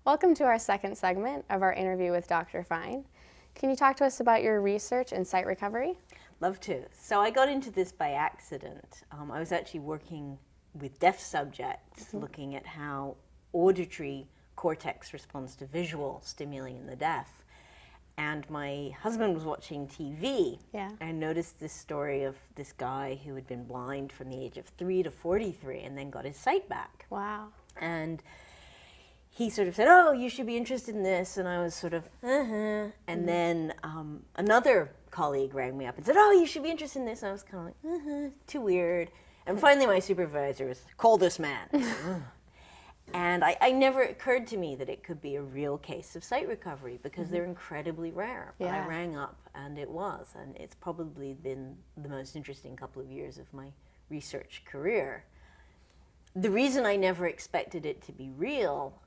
Welcome to our second segment of our interview with Dr. Fine. Can you talk to us about your research in sight recovery? Love to. So I got into this by accident. I was actually working with deaf subjects, looking at how auditory cortex responds to visual stimuli in the deaf. And my husband was watching TV and noticed this story of this guy who had been blind from the age of 3 to 43 and then got his sight back. Wow. And he sort of said, oh, you should be interested in this. And I was sort of, And then another colleague rang me up and said, oh, you should be interested in this. And I was kind of like, too weird. And finally my supervisor was, call this man. And I never occurred to me that it could be a real case of sight recovery because they're incredibly rare. But I rang up and it was. And it's probably been the most interesting couple of years of my research career. The reason I never expected it to be real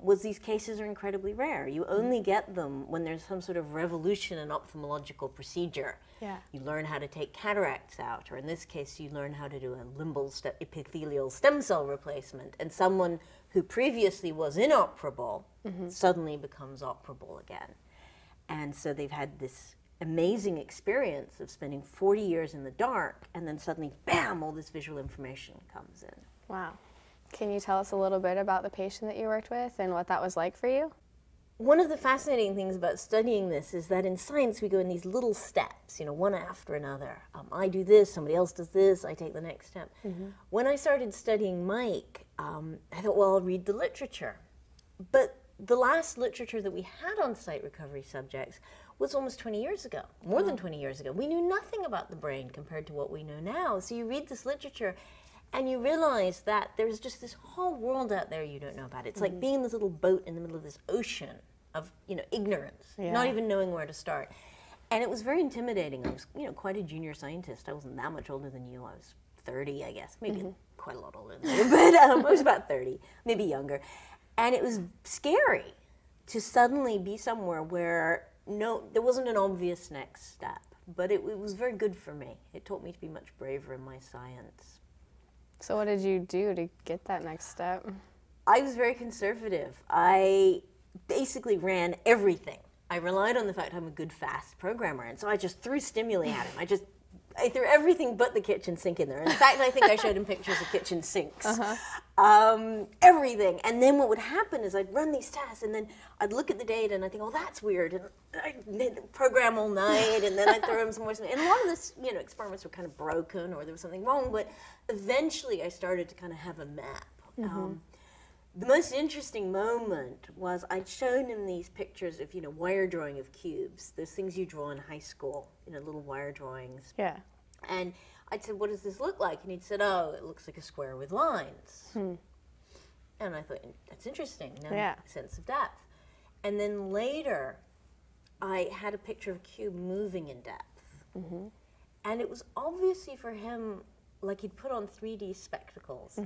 was these cases are incredibly rare. You only get them when there's some sort of revolution in ophthalmological procedure. You learn how to take cataracts out, or in this case, you learn how to do a limbal epithelial stem cell replacement, and someone who previously was inoperable suddenly becomes operable again. And so they've had this amazing experience of spending 40 years in the dark, and then suddenly, bam, all this visual information comes in. Wow. Can you tell us a little bit about the patient that you worked with and what that was like for you? One of the fascinating things about studying this is that in science we go in these little steps, one after another. I do this, somebody else does this, I take the next step. When I started studying Mike, I thought, well, I'll read the literature. But the last literature that we had on sight recovery subjects was almost 20 years ago, more than 20 years ago. We knew nothing about the brain compared to what we know now. So you read this literature and you realize that there's just this whole world out there you don't know about. It's like being in this little boat in the middle of this ocean of ignorance, not even knowing where to start. And it was very intimidating. I was quite a junior scientist. I wasn't that much older than you. I was 30, I guess, maybe quite a lot older than you, but I was about 30, maybe younger. And it was scary to suddenly be somewhere where there wasn't an obvious next step, but it was very good for me. It taught me to be much braver in my science. So what did you do to get that next step? I was very conservative. I basically ran everything. I relied on the fact I'm a good fast programmer, and so I just threw stimuli at him. I threw everything but the kitchen sink in there. In fact, I think I showed him pictures of kitchen sinks. Everything. And then what would happen is I'd run these tests, and then I'd look at the data, and I'd think, oh, that's weird. And I'd program all night, and then I'd throw him some more. And a lot of this, experiments were kind of broken, or there was something wrong. But eventually, I started to kind of have a map. The most interesting moment was I'd shown him these pictures of, wire drawing of cubes. Those things you draw in high school, little wire drawings. Yeah. And I'd said, what does this look like? And he'd said, oh, it looks like a square with lines. And I thought, that's interesting. No sense of depth. And then later, I had a picture of a cube moving in depth. And it was obviously for him like he'd put on 3D spectacles.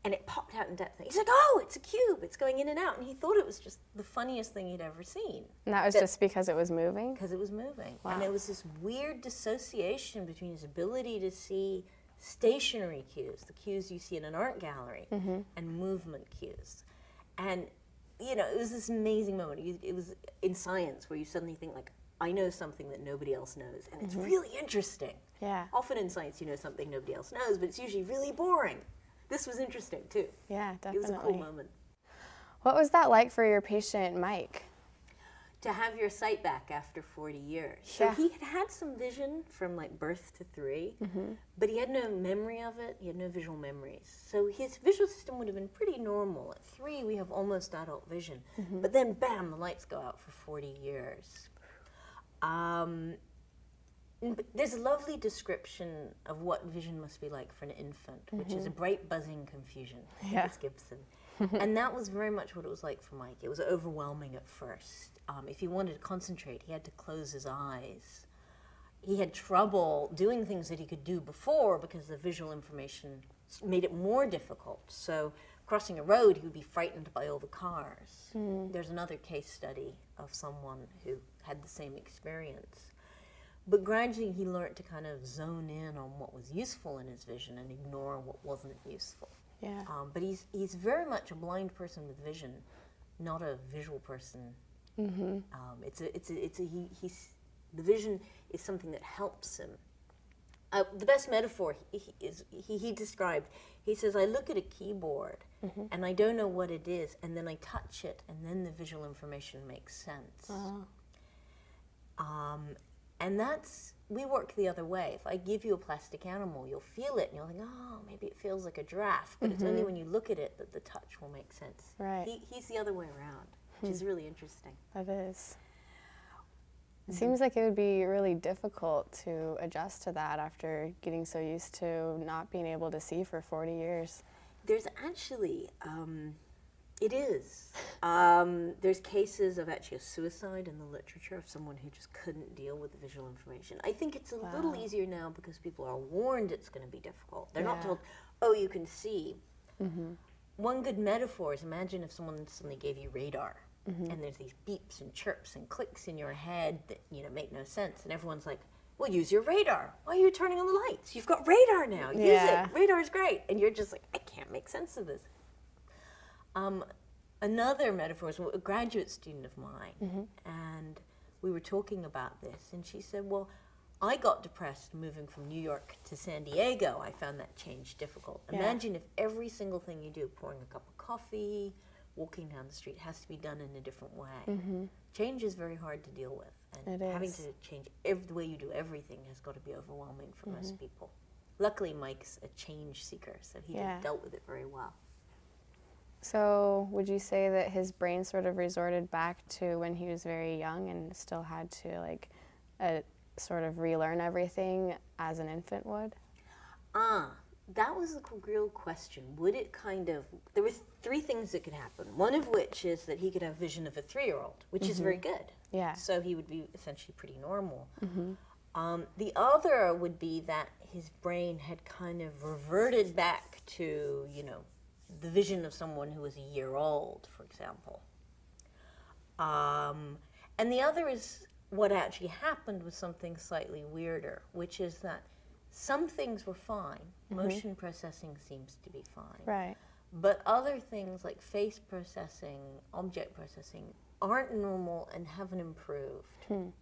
And it popped out in depth. He's like, oh, it's a cube. It's going in and out. And he thought it was just the funniest thing he'd ever seen. And that was just because it was moving? Because it was moving. Wow. And there was this weird dissociation between his ability to see stationary cues, the cues you see in an art gallery, and movement cues. And, it was this amazing moment. It was in science where you suddenly think, like, I know something that nobody else knows. And it's really interesting. Yeah. Often in science, you know something nobody else knows, but it's usually really boring. This was interesting, too. Yeah, definitely. It was a cool moment. What was that like for your patient, Mike? To have your sight back after 40 years. So he had some vision from birth to 3, but he had no memory of it. He had no visual memories. So his visual system would have been pretty normal. At 3, we have almost adult vision. But then, bam, the lights go out for 40 years. There's a lovely description of what vision must be like for an infant, which is a bright buzzing confusion. It's Gibson. And that was very much what it was like for Mike. It was overwhelming at first. If he wanted to concentrate, he had to close his eyes. He had trouble doing things that he could do before because the visual information made it more difficult. So crossing a road, he would be frightened by all the cars. There's another case study of someone who had the same experience. But gradually he learned to kind of zone in on what was useful in his vision and ignore what wasn't useful. Yeah. But he's very much a blind person with vision not a visual person. The vision is something that helps him. The best metaphor he described, he says, I look at a keyboard and I don't know what it is, and then I touch it, and then the visual information makes sense. And we work the other way. If I give you a plastic animal, you'll feel it, and you'll think, oh, maybe it feels like a giraffe, but it's only when you look at it that the touch will make sense. Right. He's the other way around, which is really interesting. That is. It seems like it would be really difficult to adjust to that after getting so used to not being able to see for 40 years. There's actually, it is. There's cases of actually a suicide in the literature of someone who just couldn't deal with the visual information. I think it's a little easier now because people are warned it's going to be difficult. They're not told, oh, you can see. One good metaphor is, imagine if someone suddenly gave you radar. And there's these beeps and chirps and clicks in your head that make no sense, and everyone's like, well, use your radar. Why are you turning on the lights? You've got radar now. Use it. Radar's great. And you're just like, I can't make sense of this. Another metaphor is a graduate student of mine, and we were talking about this, and she said, well, I got depressed moving from New York to San Diego. I found that change difficult. Imagine if every single thing you do, pouring a cup of coffee, walking down the street, has to be done in a different way. Change is very hard to deal with, and having to change the way you do everything has got to be overwhelming for most people. Luckily, Mike's a change seeker, so he dealt with it very well. So would you say that his brain sort of resorted back to when he was very young and still had to sort of relearn everything as an infant would? That was the real question. Would it there were three things that could happen. One of which is that he could have vision of a 3-year-old, which is very good. Yeah. So he would be essentially pretty normal. The other would be that his brain had kind of reverted back to, the vision of someone who was a year old, for example. And the other is what actually happened was something slightly weirder, which is that some things were fine. Motion processing seems to be fine. Right. But other things like face processing, object processing, aren't normal and haven't improved.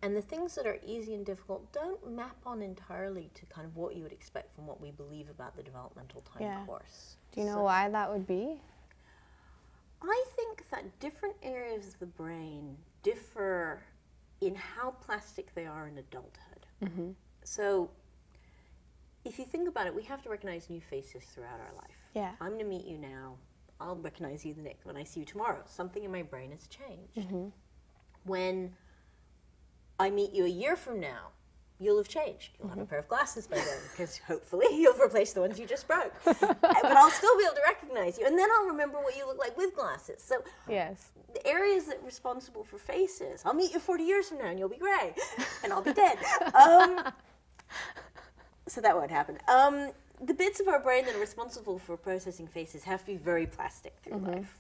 And the things that are easy and difficult don't map on entirely to kind of what you would expect from what we believe about the developmental time course. Do you know why that would be? I think that different areas of the brain differ in how plastic they are in adulthood. So if you think about it, we have to recognize new faces throughout our life. Yeah. I'm going to meet you now. I'll recognize you when I see you tomorrow. Something in my brain has changed. When I meet you a year from now, you'll have changed. You'll have a pair of glasses by then, because hopefully you'll replace the ones you just broke. But I'll still be able to recognize you. And then I'll remember what you look like with glasses. So the areas that are responsible for faces, I'll meet you 40 years from now and you'll be gray. And I'll be dead. So that won't happen. The bits of our brain that are responsible for processing faces have to be very plastic through life.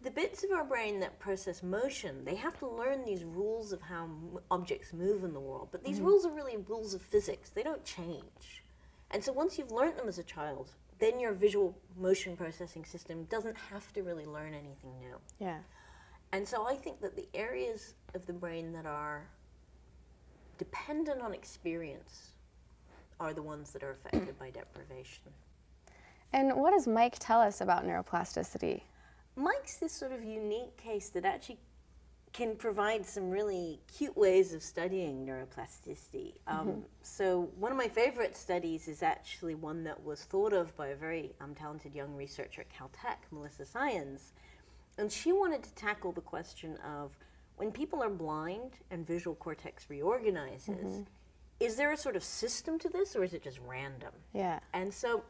The bits of our brain that process motion, they have to learn these rules of how objects move in the world. But these rules are really rules of physics. They don't change. And so once you've learned them as a child, then your visual motion processing system doesn't have to really learn anything new. Yeah. And so I think that the areas of the brain that are dependent on experience are the ones that are affected by deprivation. And what does Mike tell us about neuroplasticity? Mike's this sort of unique case that actually can provide some really cute ways of studying neuroplasticity. So one of my favorite studies is actually one that was thought of by a very talented young researcher at Caltech, Melissa Syons. And she wanted to tackle the question of when people are blind and visual cortex reorganizes, is there a sort of system to this, or is it just random? Yeah. And so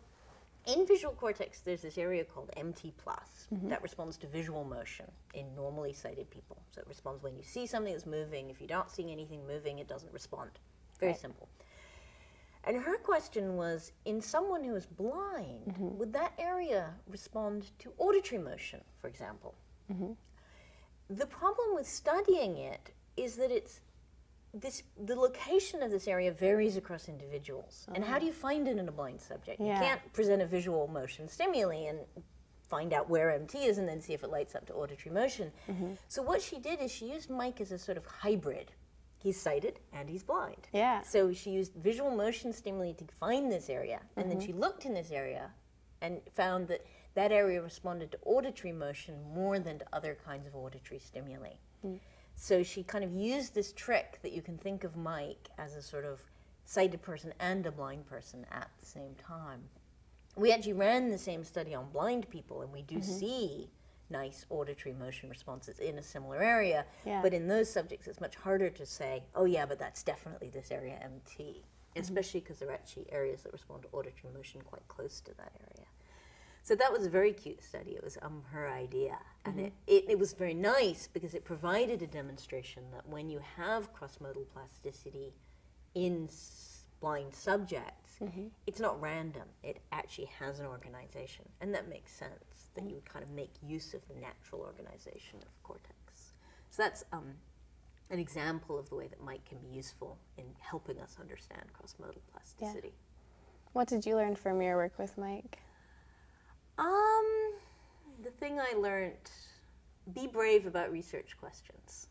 in visual cortex, there's this area called MT+, that responds to visual motion in normally sighted people. So it responds when you see something that's moving. If you don't see anything moving, it doesn't respond. Very simple. And her question was, in someone who is blind, would that area respond to auditory motion, for example? The problem with studying it is that the location of this area varies across individuals. And how do you find it in a blind subject? You can't present a visual motion stimuli and find out where MT is and then see if it lights up to auditory motion. So what she did is she used Mike as a sort of hybrid. He's sighted and he's blind. Yeah. So she used visual motion stimuli to find this area, and then she looked in this area and found that that area responded to auditory motion more than to other kinds of auditory stimuli. So she kind of used this trick that you can think of Mike as a sort of sighted person and a blind person at the same time. We actually ran the same study on blind people, and we do see nice auditory motion responses in a similar area. Yeah. But in those subjects, it's much harder to say, oh yeah, but that's definitely this area MT, especially because there are actually areas that respond to auditory motion quite close to that area. So that was a very cute study. It was her idea. And it was very nice because it provided a demonstration that when you have cross-modal plasticity in blind subjects, it's not random. It actually has an organization. And that makes sense, that you would kind of make use of the natural organization of cortex. So that's an example of the way that Mike can be useful in helping us understand cross-modal plasticity. What did you learn from your work with Mike? The thing I learned, be brave about research questions.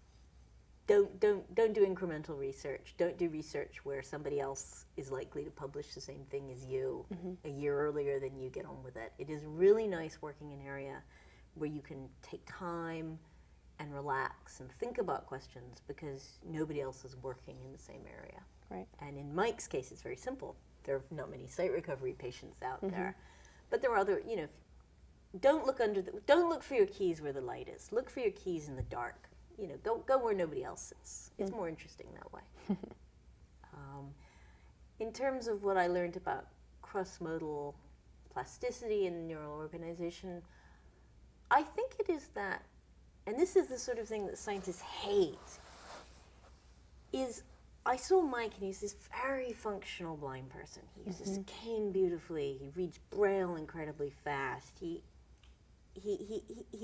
Don't do incremental research. Don't do research where somebody else is likely to publish the same thing as you a year earlier than you. Get on with it. It is really nice working in an area where you can take time and relax and think about questions because nobody else is working in the same area. Right. And in Mike's case, it's very simple. There are not many sight recovery patients out there. But there are other, don't look for your keys where the light is. Look for your keys in the dark. Go where nobody else is. It's more interesting that way. In terms of what I learned about cross-modal plasticity and neural organization, I think it is that, and this is the sort of thing that scientists hate, is I saw Mike, and he's this very functional blind person. He uses cane beautifully. He reads Braille incredibly fast. He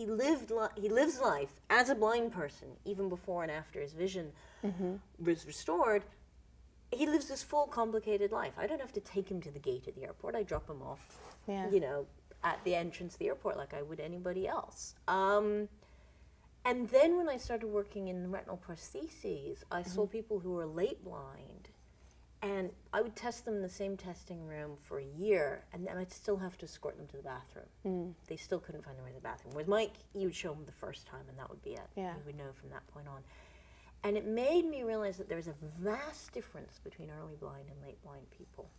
lives life as a blind person, even before and after his vision was restored. He lives this full, complicated life. I don't have to take him to the gate at the airport. I drop him off, at the entrance of the airport like I would anybody else. And then when I started working in retinal prostheses, I saw people who were late blind, and I would test them in the same testing room for a year, and then I'd still have to escort them to the bathroom. They still couldn't find their way to the bathroom. With Mike, you would show them the first time, and that would be it. Yeah. You would know from that point on. And it made me realize that there's a vast difference between early blind and late blind people.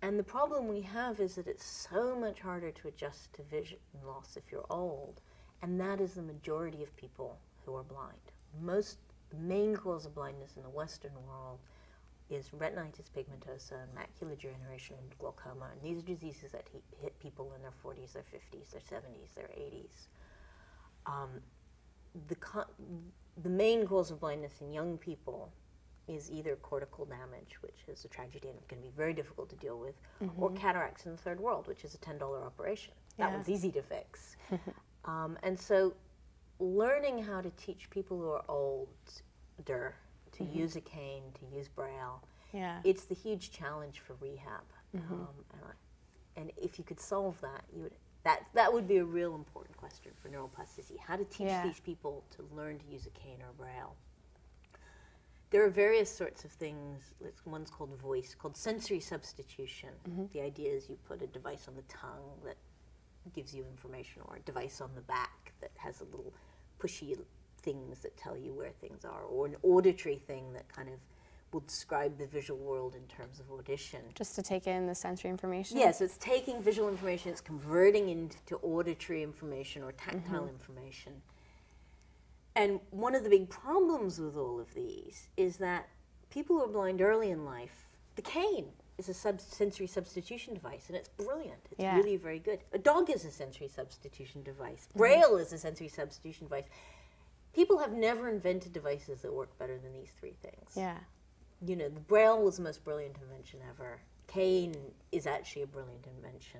And the problem we have is that it's so much harder to adjust to vision loss if you're old. And that is the majority of people who are blind. The main cause of blindness in the Western world is retinitis pigmentosa, macular degeneration, and glaucoma. And these are diseases that hit people in their 40s, their 50s, their 70s, their 80s. The main cause of blindness in young people is either cortical damage, which is a tragedy and can be very difficult to deal with, or cataracts in the third world, which is a $10 operation. That one's easy to fix. And so learning how to teach people who are older to use a cane, to use Braille, it's the huge challenge for rehab. And if you could solve that, that would be a real important question for neuroplasticity, how to teach these people to learn to use a cane or Braille. There are various sorts of things. One's called voice, called sensory substitution. The idea is you put a device on the tongue that gives you information, or a device on the back that has a little pushy things that tell you where things are, or an auditory thing that kind of will describe the visual world in terms of audition. Just to take in the sensory information? Yes, it's taking visual information, it's converting into auditory information or tactile information. And one of the big problems with all of these is that people who are blind early in life, the cane is a sensory substitution device, and it's brilliant. It's really very good. A dog is a sensory substitution device. Braille is a sensory substitution device. People have never invented devices that work better than these three things. Yeah. The Braille was the most brilliant invention ever. Cane is actually a brilliant invention.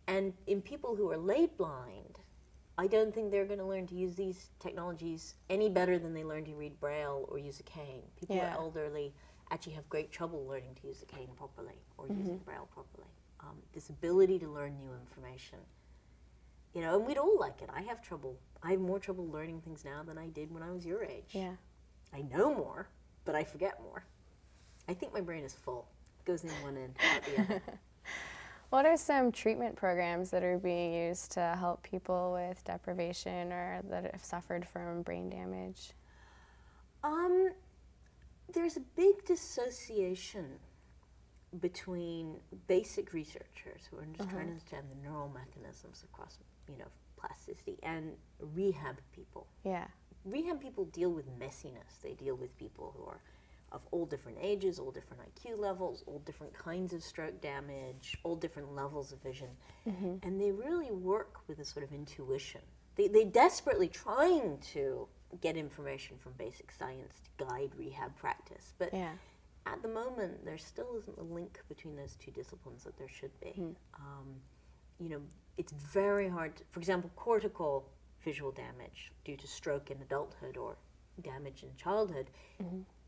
And in people who are late blind, I don't think they're going to learn to use these technologies any better than they learn to read Braille or use a cane. People who are elderly actually have great trouble learning to use a cane properly or using Braille properly. This ability to learn new information You know, and we'd all like it. I have more trouble learning things now than I did when I was your age. Yeah. I know more, but I forget more. I think my brain is full. It goes in one end, out the other. What are some treatment programs that are being used to help people with deprivation or that have suffered from brain damage? There's a big dissociation between basic researchers who are just trying to understand the neural mechanisms across, plasticity, and rehab people. Yeah. Rehab people deal with messiness. They deal with people who are of all different ages, all different IQ levels, all different kinds of stroke damage, all different levels of vision. And they really work with a sort of intuition. They're desperately trying to get information from basic science to guide rehab practice. But Yeah. at the moment, there still isn't the link between those two disciplines that there should be. It's very hard for example, cortical visual damage due to stroke in adulthood or damage in childhood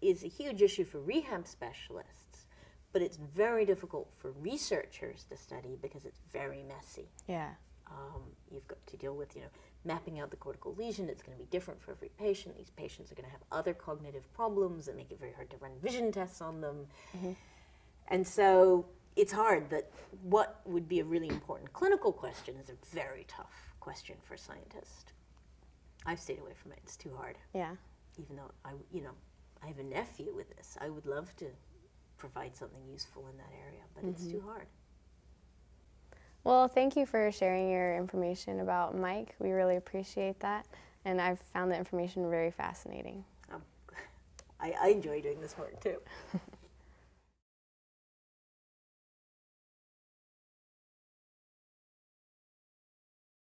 is a huge issue for rehab specialists, but it's very difficult for researchers to study because it's very messy. Yeah. You've got to deal with, mapping out the cortical lesion. It's going to be different for every patient. These patients are going to have other cognitive problems that make it very hard to run vision tests on them. And so it's hard that what would be a really important clinical question is a very tough question for a scientist. I've stayed away from it. It's too hard. Yeah. Even though I have a nephew with this. I would love to provide something useful in that area, but it's too hard. Well, thank you for sharing your information about Mike. We really appreciate that, and I've found the information very fascinating. I enjoy doing this work too.